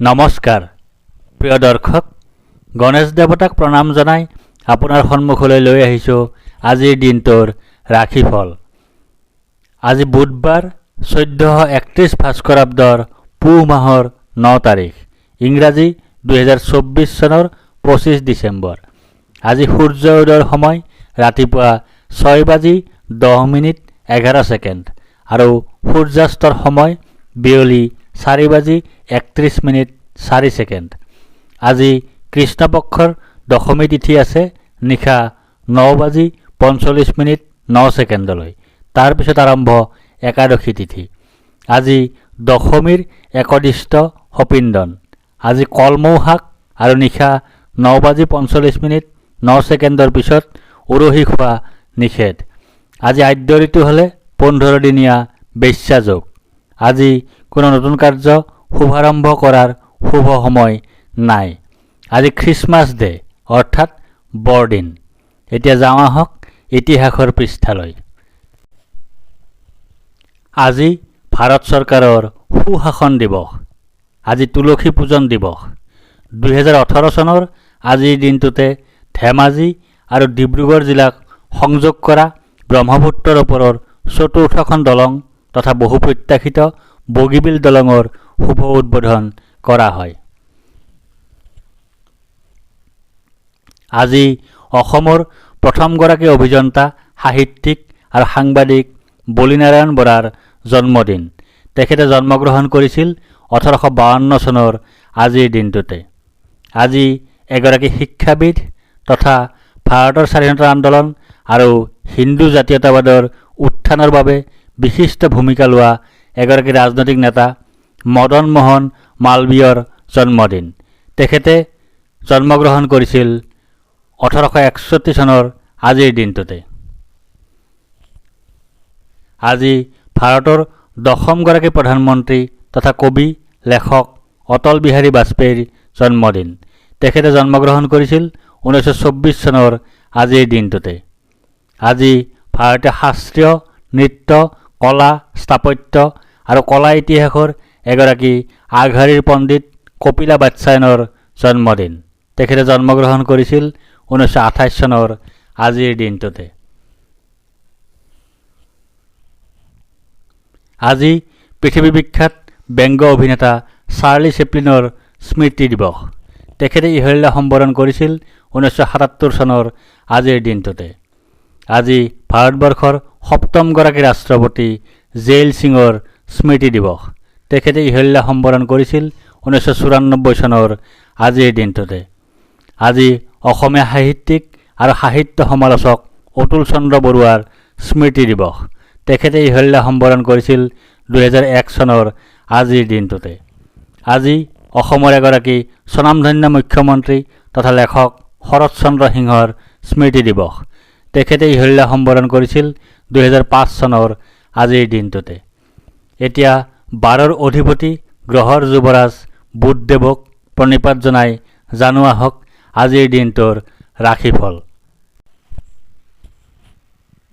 নমস্কাৰ প্ৰিয় দৰ্শক, গণেশ দেৱতাক প্ৰণাম জনাই আপোনাৰ সন্মুখলৈ লৈ আহিছোঁ আজিৰ দিনটোৰ ৰাশিফল। আজি বুধবাৰ 1431 ভাস্কৰাব্দৰ পুহ মাহৰ 9 তাৰিখ, ইংৰাজী 2024 চনৰ 25 ডিচেম্বৰ। আজি সূৰ্য উদয়ৰ সময় ৰাতিপুৱা 6:10:11 আৰু সূৰ্যাস্তৰ সময় বিয়লি 4:31:4। আজি কৃষ্ণপক্ষৰ দশমী তিথি আছে নিশা 9:45:09। তাৰপিছত আৰম্ভ একাদশী তিথি। আজি দশমীৰ একদিষ্ট সপিন্দন। আজি কলমৌ শাক আৰু নিশা 9:45:09 পিছত উৰহী খোৱা নিষেধ। আজি আদ্য ঋতু হ'লে 15 দিনীয়া বেশ্যাযোগ। আজি কোনো নতুন কাৰ্য শুভাৰম্ভ কৰাৰ শুভ সময় নাই। আজি খ্ৰীষ্টমাছ ডে অৰ্থাৎ বৰদিন। এতিয়া যাওঁ আহক ইতিহাসৰ পৃষ্ঠালৈ। আজি ভাৰত চৰকাৰৰ সুশাসন দিৱস। আজি তুলসী পূজন দিৱস। 2018 চনৰ আজিৰ দিনটোতে ধেমাজি আৰু ডিব্ৰুগড় জিলাক সংযোগ কৰা ব্ৰহ্মপুত্ৰৰ ওপৰৰ চতুৰ্থখন দলং তথা বহু প্ৰত্যাশিত বগীবিল দলঙৰ শুভ উদ্বোধন কৰা হয়। আজি অসমৰ প্ৰথমগৰাকী অভিযন্তা, সাহিত্যিক আৰু সাংবাদিক বলিনাৰায়ণ বৰাৰ জন্মদিন। তেখেতে জন্মগ্ৰহণ কৰিছিল 1852 চনৰ আজিৰ দিনটোতে। আজি এগৰাকী শিক্ষাবিদ তথা ভাৰতৰ স্বাধীনতা আন্দোলন আৰু হিন্দু জাতীয়তাবাদৰ উত্থানৰ বাবে বিশিষ্ট ভূমিকা লোৱা এগৰাকী ৰাজনৈতিক নেতা মদন মোহন মালবীয়ৰ জন্মদিন। তেখেতে জন্মগ্ৰহণ কৰিছিল 1861 চনৰ আজিৰ দিনটোতে। আজি ভাৰতৰ দশমগৰাকী প্ৰধানমন্ত্ৰী তথা কবি লেখক অটল বিহাৰী বাজপেয়ীৰ জন্মদিন। তেখেতে জন্মগ্ৰহণ কৰিছিল 1924 চনৰ আজিৰ দিনটোতে। আজি ভাৰতীয় শাস্ত্ৰীয় নৃত্য, কলা, স্থাপত্য আৰু কলা ইতিহাসৰ এগৰাকী আগশাৰীৰ পণ্ডিত কপিলা বাৎস্যায়নৰ জন্মদিন। তেখেতে জন্মগ্ৰহণ কৰিছিল 1928 চনৰ আজিৰ দিনটোতে। আজি পৃথিৱী বিখ্যাত ব্যংগ অভিনেতা চাৰ্লি চেপলিনৰ স্মৃতি দিৱস। তেখেতে ইহলীলা সম্বৰণ কৰিছিল 1977 চনৰ আজিৰ দিনটোতে। আজি ভাৰতবৰ্ষৰ সপ্তমগৰাকী ৰাষ্ট্ৰপতি জেইল সিঙৰ স্মৃতি দিৱস। তেখেতে ইহলীলা সম্বৰণ কৰিছিল 1994 চনৰ আজিৰ দিনটোতে। আজি অসমীয়া সাহিত্যিক আৰু সাহিত্য সমালোচক অতুল চন্দ্ৰ বৰুৱাৰ স্মৃতি দিৱস। তেখেতে ইহলীলা সম্বৰণ কৰিছিল 2001 চনৰ আজিৰ দিনটোতে। আজি অসমৰ এগৰাকী স্বনামধন্য মুখ্যমন্ত্ৰী তথা লেখক শৰৎচন্দ্ৰ সিংহৰ স্মৃতি দিৱস। তেখেতে ইহলীলা সম্বৰণ কৰিছিল 2005 চনৰ আজিৰ দিনটোতে। এতিয়া 12ৰ অধিপতি গ্ৰহৰ যুৱৰাজ বুধদেৱক প্ৰণিপাত জনাই জানো আহক আজিৰ দিনটোৰ ৰাশিফল।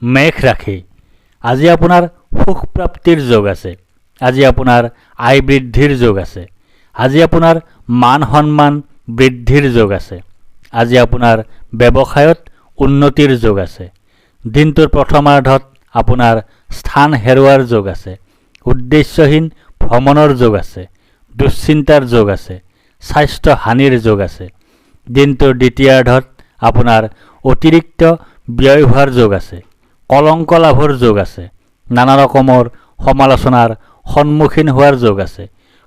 মেঘ ৰাশি। আজি আপোনাৰ সুখ প্ৰাপ্তিৰ যোগ আছে। আজি আপোনাৰ আয় বৃদ্ধিৰ যোগ আছে। আজি আপোনাৰ মান সন্মান বৃদ্ধিৰ যোগ আছে। আজি আপোনাৰ ব্যৱসায়ত উন্নতিৰ যোগ আছে। দিনটোৰ প্ৰথমাৰ্ধত আপোনাৰ স্থান হেৰুৱাৰ যোগ আছে। উদ্দেশ্যহীন ভ্ৰমণৰ যোগ আছে। দুশ্চিন্তাৰ যোগ আছে। স্বাস্থ্য হানিৰ যোগ আছে। দিনটোৰ দ্বিতীয়াৰ্ধত আপোনাৰ অতিৰিক্ত ব্যয় হোৱাৰ যোগ আছে। কলংক লাভৰ যোগ আছে। নানা ৰকমৰ সমালোচনাৰ সন্মুখীন হোৱাৰ যোগ আছে।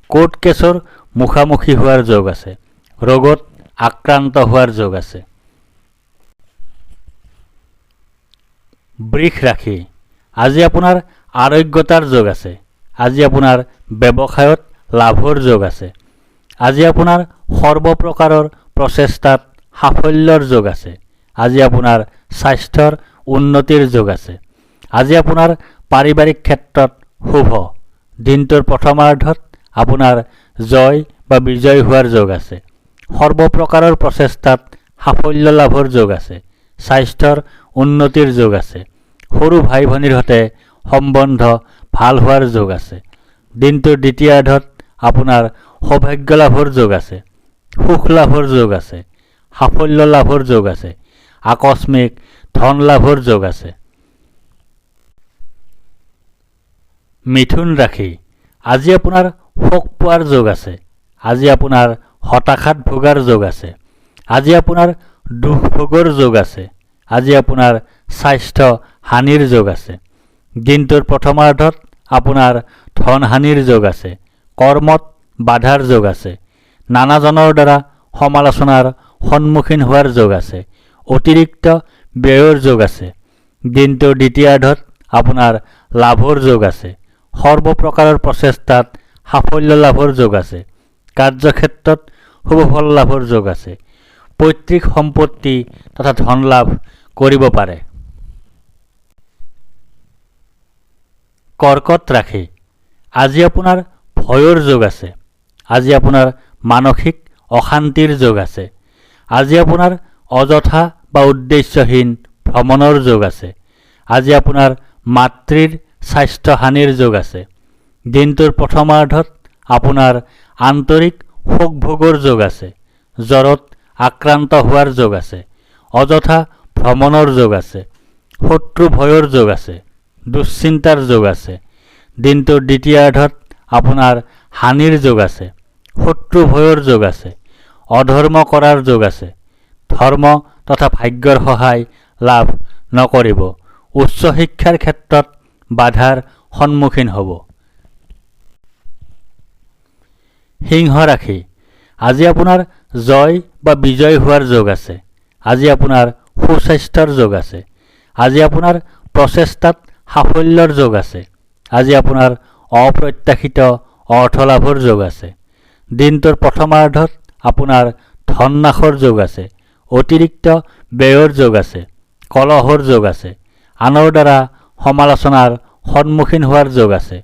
কোৰ্ট কেছৰ মুখামুখি হোৱাৰ যোগ আছে। ৰোগত আক্ৰান্ত হোৱাৰ যোগ আছে। বৃষ ৰাশি। আজি আপোনাৰ আৰোগ্যতাৰ যোগ আছে। আজি আপোনাৰ ব্যৱসায়ত লাভৰ যোগ আছে। আজি আপোনাৰ সৰ্বপ্ৰকাৰৰ প্ৰচেষ্টাত সাফল্যৰ যোগ আছে। আজি আপোনাৰ স্বাস্থ্যৰ উন্নতিৰ যোগ আছে। আজি আপোনাৰ পাৰিবাৰিক ক্ষেত্ৰত শুভ। দিনটোৰ প্ৰথমাৰ্ধত আপোনাৰ জয় বা বিজয় হোৱাৰ যোগ আছে। সৰ্বপ্ৰকাৰৰ প্ৰচেষ্টাত সাফল্য লাভৰ যোগ আছে। স্বাস্থ্যৰ উন্নতিৰ যোগ আছে। সৰু ভাই ভনীৰ সৈতে সম্বন্ধ ভাল হোৱাৰ যোগ আছে। দিনটোৰ দ্বিতীয়াৰ্ধত আপোনাৰ সৌভাগ্য লাভৰ যোগ আছে, সুখ লাভৰ যোগ আছে, সাফল্য লাভৰ যোগ আছে, আকস্মিক ধন লাভৰ যোগ আছে। মিথুন ৰাশি, আজি আপোনাৰ শোক পোৱাৰ যোগ আছে, আজি আপোনাৰ হতাশাত ভোগাৰ যোগ আছে, আজি আপোনাৰ দুখ ভোগৰ যোগ আছে, আজি আপোনাৰ স্বাস্থ্য হানিৰ যোগ আছে। দিনটোৰ প্ৰথমাৰ্ধত আপোনাৰ ধন হানিৰ যোগ আছে, কৰ্মত বাধাৰ যোগ আছে, নানাজনৰ দ্বাৰা সমালোচনাৰ সন্মুখীন হোৱাৰ যোগ আছে, অতিৰিক্ত ব্যয়ৰ যোগ আছে। দিনটোৰ দ্বিতীয়াৰ্ধত আপোনাৰ লাভৰ যোগ আছে, সৰ্বপ্ৰকাৰৰ প্ৰচেষ্টাত সাফল্য লাভৰ যোগ আছে, কাৰ্যক্ষেত্ৰত শুভফল লাভৰ যোগ আছে, পৈতৃক সম্পত্তি তথা ধন লাভ কৰিব পাৰে। কৰ্কট ৰাশি, আজি আপোনাৰ ভয়ৰ যোগ আছে, আজি আপোনাৰ মানসিক অশান্তিৰ যোগ আছে, আজি আপোনাৰ অযথা বা উদ্দেশ্যহীন ভ্ৰমণৰ যোগ আছে, আজি আপোনাৰ মাতৃৰ স্বাস্থ্য হানিৰ যোগ আছে। দিনটোৰ প্ৰথমাৰ্ধত আপোনাৰ আন্তৰিক শোক ভোগৰ যোগ আছে, জ্বৰত আক্ৰান্ত হোৱাৰ যোগ আছে, অযথা ভ্ৰমণৰ যোগ আছে, শত্ৰু ভয়ৰ যোগ আছে, দুশ্চিন্তাৰ যোগ আছে। দিনটোৰ দ্বিতীয়াৰ্ধত আপোনাৰ হানিৰ যোগ আছে, শত্ৰু ভয়ৰ যোগ আছে, অধৰ্ম কৰাৰ যোগ আছে, ধৰ্ম তথা ভাগ্যৰ সহায় লাভ নকৰিব, উচ্চ শিক্ষাৰ ক্ষেত্ৰত বাধাৰ সন্মুখীন হ'ব। সিংহ ৰাশি, আজি আপোনাৰ জয় বা বিজয় হোৱাৰ যোগ আছে, আজি আপোনাৰ সুস্বাস্থ্যৰ যোগ আছে, আজি আপোনাৰ প্ৰচেষ্টাত সাফল্যৰ যোগ আছে, আজি আপোনাৰ অপ্ৰত্যাশিত অৰ্থ লাভৰ যোগ আছে। দিনটোৰ প্ৰথমাৰ্ধত আপোনাৰ ধন নাশৰ যোগ আছে, অতিৰিক্ত ব্যয়ৰ যোগ আছে, কলহৰ যোগ আছে, আনৰ দ্বাৰা সমালোচনাৰ সন্মুখীন হোৱাৰ যোগ আছে।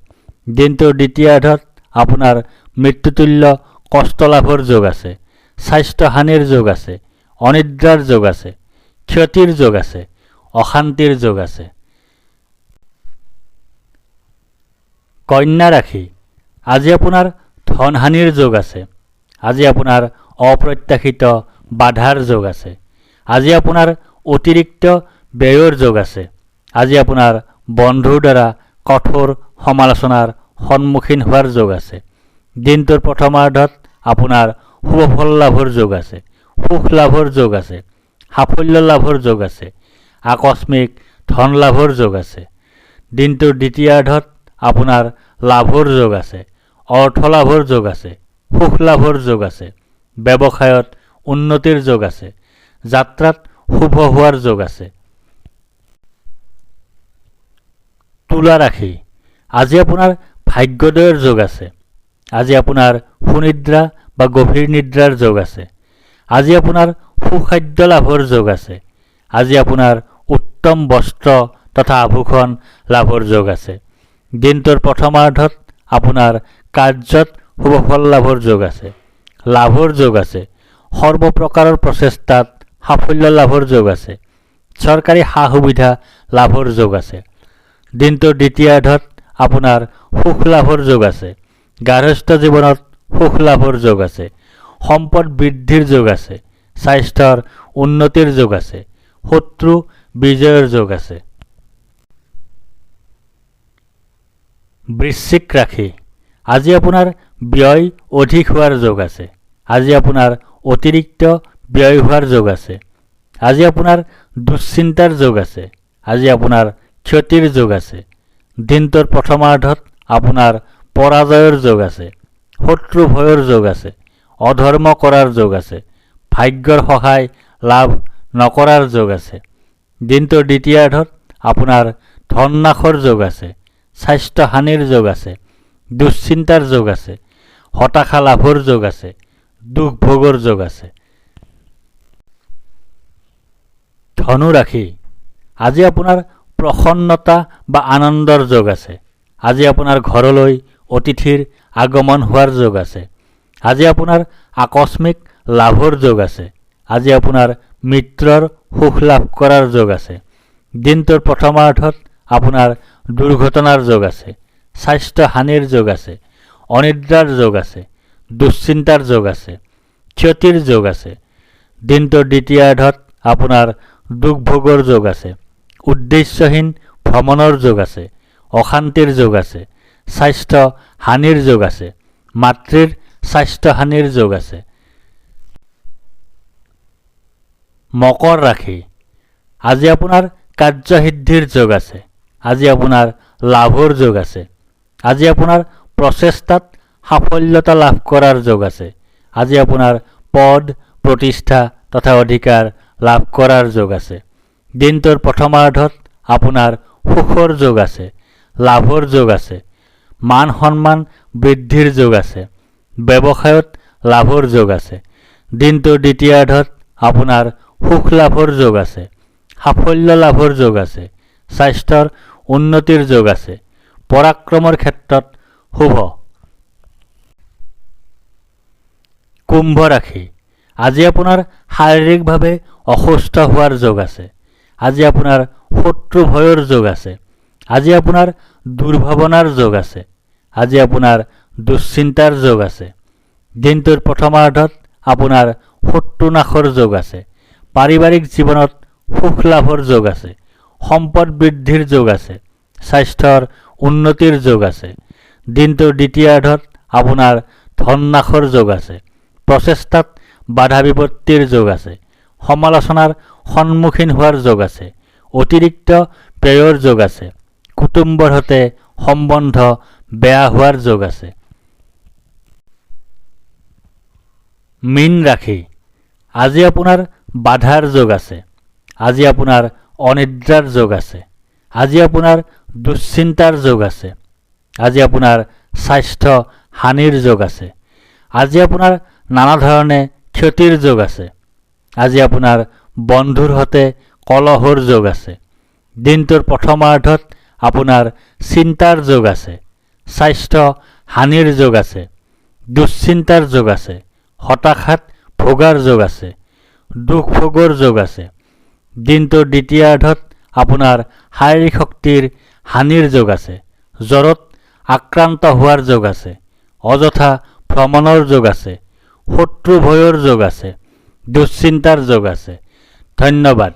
দিনটোৰ দ্বিতীয়াৰ্ধত আপোনাৰ মৃত্যুতুল্য কষ্ট লাভৰ যোগ আছে, স্বাস্থ্য হানিৰ যোগ আছে, অনিদ্ৰাৰ যোগ আছে, ক্ষতিৰ যোগ আছে, অশান্তিৰ যোগ আছে। কন্যা ৰাশি, আজি আপোনাৰ ধন হানিৰ যোগ আছে, আজি আপোনাৰ অপ্ৰত্যাশিত বাধাৰ যোগ আছে, আজি আপোনাৰ অতিৰিক্ত ব্যয়ৰ যোগ আছে, আজি আপোনাৰ বন্ধুৰ দ্বাৰা কঠোৰ সমালোচনাৰ সন্মুখীন হোৱাৰ যোগ আছে। দিনটোৰ প্ৰথমাৰ্ধত আপোনাৰ শুভফল লাভৰ যোগ আছে, সুখ লাভৰ যোগ আছে, সাফল্য লাভৰ যোগ আছে, আকস্মিক ধন লাভৰ যোগ আছে। দিনটোৰ দ্বিতীয়াৰ্ধত আপোনাৰ লাভৰ যোগ আছে, অৰ্থ লাভৰ যোগ আছে, সুখ লাভৰ যোগ আছে, ব্যৱসায়ত উন্নতিৰ যোগ আছে, যাত্ৰাত শুভ হোৱাৰ যোগ আছে। তুলা ৰাশি, আজি আপোনাৰ ভাগ্যোদয়ৰ যোগ আছে, আজি আপোনাৰ সুনিদ্ৰা বা গভীৰ নিদ্ৰাৰ যোগ আছে, আজি আপোনাৰ সুখাদ্য লাভৰ যোগ আছে, আজি আপোনাৰ উত্তম বস্ত্ৰ তথা আভূষণ লাভৰ যোগ আছে। দিনটোৰ প্ৰথমাৰ্ধত আপোনাৰ কাৰ্যত শুভফল লাভৰ যোগ আছে, লাভৰ যোগ আছে, সৰ্বপ্ৰকাৰৰ প্ৰচেষ্টাত সাফল্য লাভৰ যোগ আছে, চৰকাৰী সা সুবিধা লাভৰ যোগ আছে। দিনটোৰ দ্বিতীয়াৰ্ধত আপোনাৰ সুখ লাভৰ যোগ আছে, গাৰ্হস্থ্য জীৱনত সুখ লাভৰ যোগ আছে, সম্পদ বৃদ্ধিৰ যোগ আছে, স্বাস্থ্যৰ উন্নতিৰ যোগ আছে, শত্ৰু বিজয়ৰ যোগ আছে। বৃশ্চিক ৰাশি, আজি আপোনাৰ ব্যয় অধিক হোৱাৰ যোগ আছে, আজি আপোনাৰ অতিৰিক্ত ব্যয় হোৱাৰ যোগ আছে, আজি আপোনাৰ দুশ্চিন্তাৰ যোগ আছে, আজি আপোনাৰ ক্ষতিৰ যোগ আছে। দিনটোৰ প্ৰথমাৰ্ধত আপোনাৰ পৰাজয়ৰ যোগ আছে, শত্ৰু ভয়ৰ যোগ আছে, অধৰ্ম কৰাৰ যোগ আছে, ভাগ্যৰ সহায় লাভ নকৰাৰ যোগ আছে। দিনটোৰ দ্বিতীয়াৰ্ধত আপোনাৰ ধন নাশৰ যোগ আছে, স্বাস্থ্য হানিৰ যোগ আছে, দুশ্চিন্তাৰ যোগ আছে, হতাশা লাভৰ যোগ আছে, দুখ ভোগৰ যোগ আছে। ধনু ৰাশি, আজি আপোনাৰ প্ৰসন্নতা বা আনন্দৰ যোগ আছে, আজি আপোনাৰ ঘৰলৈ অতিথিৰ আগমন হোৱাৰ যোগ আছে, আজি আপোনাৰ আকস্মিক লাভৰ যোগ আছে, আজি আপোনাৰ মিত্ৰৰ সুখ লাভ কৰাৰ যোগ আছে। দিনটোৰ প্ৰথমাৰ্ধত আপোনাৰ দুৰ্ঘটনাৰ যোগ আছে, স্বাস্থ্য হানিৰ যোগ আছে, অনিদ্ৰাৰ যোগ আছে, দুশ্চিন্তাৰ যোগ আছে, ক্ষতিৰ যোগ আছে। দিনটোৰ দ্বিতীয়াৰ্ধত আপোনাৰ দুখ ভোগৰ যোগ আছে, উদ্দেশ্যহীন ভ্ৰমণৰ যোগ আছে, অশান্তিৰ যোগ আছে, স্বাস্থ্য হানিৰ যোগ আছে, মাতৃৰ স্বাস্থ্য হানিৰ যোগ আছে। মকৰ ৰাশি, আজি আপোনাৰ কাৰ্যসিদ্ধিৰ যোগ আছে, আজি আপোনাৰ লাভৰ যোগ আছে, আজি আপোনাৰ প্ৰচেষ্টাত সাফল্যতা লাভ কৰাৰ যোগ আছে, আজি আপোনাৰ পদ প্ৰতিষ্ঠা তথা অধিকাৰ লাভ কৰাৰ যোগ আছে। দিনটোৰ প্ৰথমাৰ্ধত আপোনাৰ সুখৰ যোগ আছে, লাভৰ যোগ আছে, মান সন্মান বৃদ্ধিৰ যোগ আছে, ব্যৱসায়ত লাভৰ যোগ আছে। দিনটোৰ দ্বিতীয়াৰ্ধত আপোনাৰ সুখ লাভৰ যোগ আছে, সাফল্য লাভৰ যোগ আছে, স্বাস্থ্যৰ উন্নতিৰ যোগ আছে, পৰাক্ৰমৰ ক্ষেত্ৰত শুভ। কুম্ভ ৰাশি, আজি আপোনাৰ শাৰীৰিকভাৱে অসুস্থ হোৱাৰ যোগ আছে, আজি আপোনাৰ শত্ৰু ভয়ৰ যোগ আছে, আজি আপোনাৰ দুৰ্ভাৱনাৰ যোগ আছে, আজি আপোনাৰ দুশ্চিন্তাৰ যোগ আছে। দিনটোৰ প্ৰথমাৰ্ধত আপোনাৰ শত্ৰু নাশৰ যোগ আছে, পাৰিবাৰিক জীৱনত সুখ লাভৰ যোগ আছে, সম্পদ বৃদ্ধিৰ যোগ আছে, স্বাস্থ্যৰ উন্নতিৰ যোগ আছে। দিনটোৰ দ্বিতীয়াৰ্ধত আপোনাৰ ধন নাশৰ যোগ আছে, প্ৰচেষ্টাত বাধা বিপত্তিৰ যোগ আছে, সমালোচনাৰ সন্মুখীন হোৱাৰ যোগ আছে, অতিৰিক্ত ব্যয়ৰ যোগ আছে, কুটুম্বৰ সৈতে সম্বন্ধ বেয়া হোৱাৰ যোগ আছে। মীন ৰাশি, আজি আপোনাৰ বাধাৰ যোগ আছে, আজি আপোনাৰ অনিদ্ৰাৰ যোগ আছে, আজি আপোনাৰ দুশ্চিন্তাৰ যোগ আছে, আজি আপোনাৰ স্বাস্থ্য হানিৰ যোগ আছে, আজি আপোনাৰ নানা ধৰণে ক্ষতিৰ যোগ আছে, আজি আপোনাৰ বন্ধুৰ সৈতে কলহৰ যোগ আছে। দিনটোৰ প্ৰথমাৰ্ধত আপোনাৰ চিন্তাৰ যোগ আছে, স্বাস্থ্য হানিৰ যোগ আছে, দুশ্চিন্তাৰ যোগ আছে, হতাশাত ভোগাৰ যোগ আছে, দুখ ভোগৰ যোগ আছে। দিনটোৰ দ্বিতীয়াৰ্ধত আপোনাৰ শাৰীৰিক শক্তিৰ হানিৰ যোগ আছে, জ্বৰত আক্ৰান্ত হোৱাৰ যোগ আছে, অযথা ভ্ৰমণৰ যোগ আছে, শত্ৰু ভয়ৰ যোগ আছে, দুশ্চিন্তাৰ যোগ আছে। ধন্যবাদ।